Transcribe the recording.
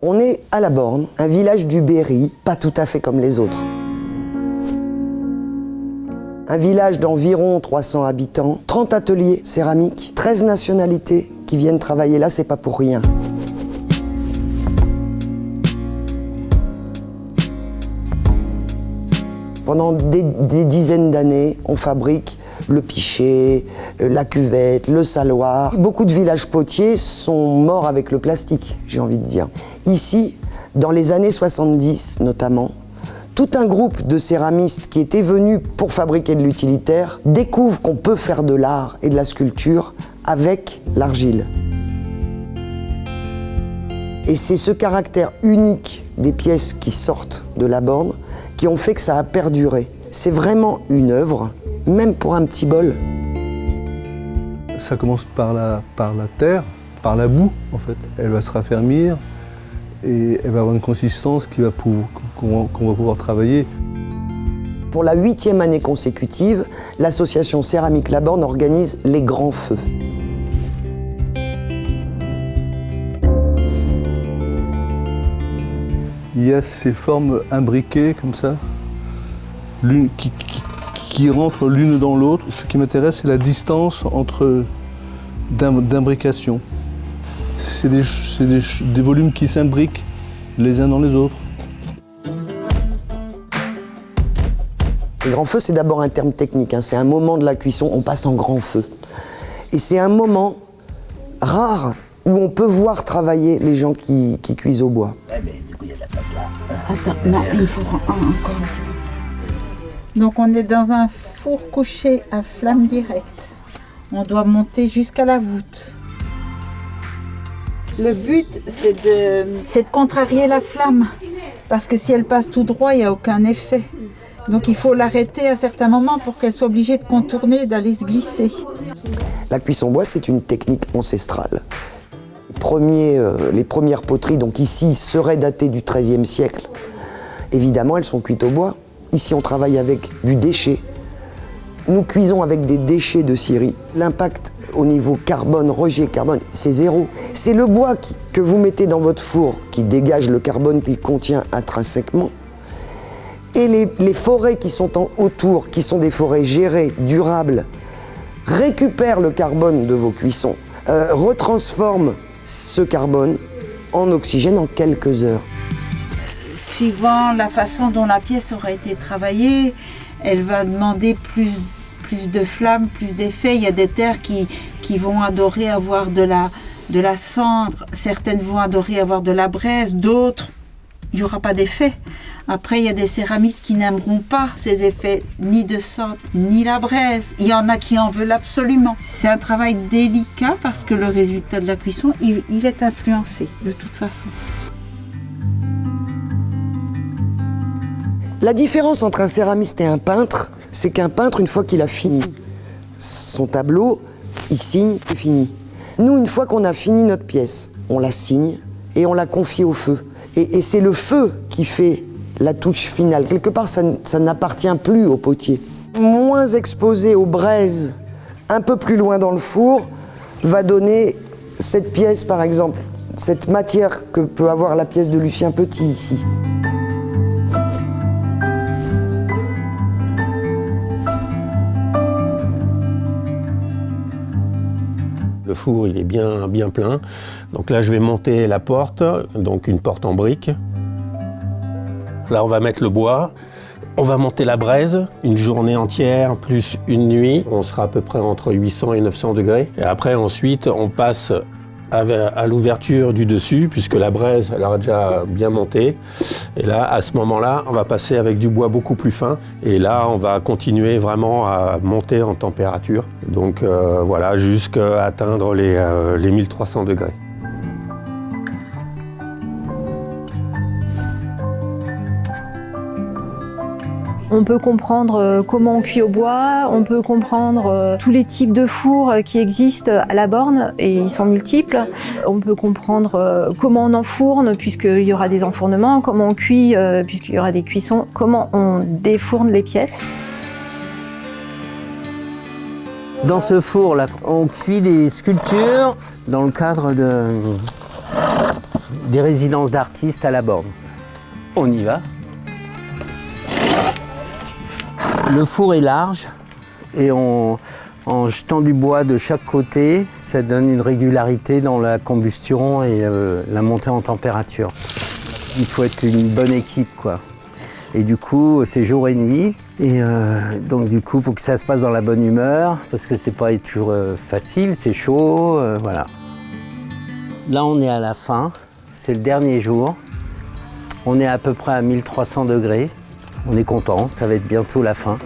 On est à La Borne, un village du Berry, pas tout à fait comme les autres. Un village d'environ 300 habitants, 30 ateliers céramiques, 13 nationalités qui viennent travailler là, c'est pas pour rien. Pendant des dizaines d'années, on fabrique le pichet, la cuvette, le saloir. Beaucoup de villages potiers sont morts avec le plastique, j'ai envie de dire. Ici, dans les années 70 notamment, tout un groupe de céramistes qui étaient venus pour fabriquer de l'utilitaire découvre qu'on peut faire de l'art et de la sculpture avec l'argile. Et c'est ce caractère unique des pièces qui sortent de La Borne qui ont fait que ça a perduré. C'est vraiment une œuvre, même pour un petit bol. Ça commence par la terre, par la boue en fait. Elle va se raffermir et elle va avoir une consistance qu'on va pouvoir travailler. Pour la 8e année consécutive, l'association Céramique La Borne organise les grands feux. Il y a ces formes imbriquées comme ça, l'une qui rentrent l'une dans l'autre. Ce qui m'intéresse, c'est la distance entre d'imbrication. C'est des volumes qui s'imbriquent les uns dans les autres. Le grand feu, c'est d'abord un terme technique, c'est un moment de la cuisson, on passe en grand feu. Et c'est un moment rare où on peut voir travailler les gens qui cuisent au bois. Ouais, mais du coup, il y a de la place là. Attends, non, il faut encore un petit peu. Donc on est dans un four couché à flamme directe. On doit monter jusqu'à la voûte. Le but, c'est de contrarier la flamme. Parce que si elle passe tout droit, il n'y a aucun effet. Donc il faut l'arrêter à certains moments pour qu'elle soit obligée de contourner et d'aller se glisser. La cuisson bois, c'est une technique ancestrale. Les premières poteries, donc ici, seraient datées du XIIIe siècle. Évidemment, elles sont cuites au bois. Ici, on travaille avec du déchet. Nous cuisons avec des déchets de scierie. L'impact au niveau carbone, rejet carbone, c'est zéro. C'est le bois que vous mettez dans votre four qui dégage le carbone qu'il contient intrinsèquement. Et les forêts qui sont autour, qui sont des forêts gérées, durables, récupèrent le carbone de vos cuissons, retransforment ce carbone en oxygène en quelques heures. Suivant la façon dont la pièce aura été travaillée, elle va demander plus de flammes, plus d'effets. Il y a des terres qui vont adorer avoir de la cendre, certaines vont adorer avoir de la braise, d'autres, il n'y aura pas d'effet. Après, il y a des céramistes qui n'aimeront pas ces effets, ni de cendre, ni la braise. Il y en a qui en veulent absolument. C'est un travail délicat parce que le résultat de la cuisson, il est influencé de toute façon. La différence entre un céramiste et un peintre, c'est qu'un peintre, une fois qu'il a fini son tableau, il signe, c'est fini. Nous, une fois qu'on a fini notre pièce, on la signe et on la confie au feu. Et c'est le feu qui fait la touche finale. Quelque part, ça n'appartient plus au potier. Moins exposé aux braises, un peu plus loin dans le four, va donner cette pièce, par exemple, cette matière que peut avoir la pièce de Lucien Petit ici. Le four, il est bien plein. Donc là, je vais monter la porte, donc une porte en brique. Là, on va mettre le bois. On va monter la braise, une journée entière plus une nuit. On sera à peu près entre 800 et 900 degrés. Et après, ensuite, on passe à l'ouverture du dessus, puisque la braise, elle aura déjà bien monté. Et là, à ce moment-là, on va passer avec du bois beaucoup plus fin. Et là, on va continuer vraiment à monter en température. Donc voilà, jusqu'à atteindre les 1300 degrés. On peut comprendre comment on cuit au bois, on peut comprendre tous les types de fours qui existent à La Borne, et ils sont multiples. On peut comprendre comment on enfourne, puisqu'il y aura des enfournements, comment on cuit, puisqu'il y aura des cuissons, comment on défourne les pièces. Dans ce four-là, on cuit des sculptures dans le cadre de des résidences d'artistes à la borne. On y va. Le four est large et en jetant du bois de chaque côté, ça donne une régularité dans la combustion et la montée en température. Il faut être une bonne équipe, quoi. Et du coup, c'est jour et nuit. Et donc du coup, il faut que ça se passe dans la bonne humeur, parce que c'est pas toujours facile, c'est chaud, voilà. Là, on est à la fin, c'est le dernier jour. On est à peu près à 1300 degrés. On est content, ça va être bientôt la fin.